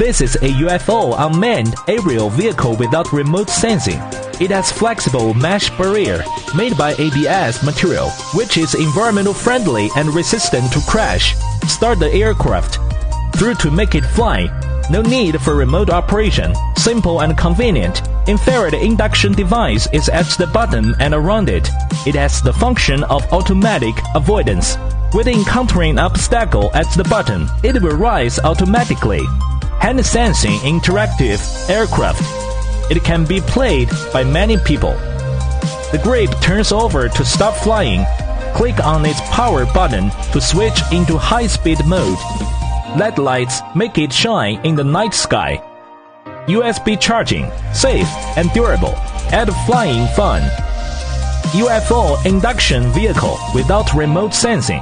This is a UFO unmanned aerial vehicle without remote sensing. It has flexible mesh barrier made by ABS material, which is environmental friendly and resistant to crash. Start the aircraft. Through to make it fly. No need for remote operation. Simple and convenient. Infrared induction device is at the bottom and around it. It has the function of automatic avoidance. With encountering obstacle at the bottom, it will rise automatically. Hand sensing interactive aircraft. It can be played by many people. The grip turns over to stop flying. Click on its power button to switch into high-speed mode. LED lights make it shine in the night sky. USB charging, safe and durable. Add flying fun. UFO induction vehicle without remote sensing.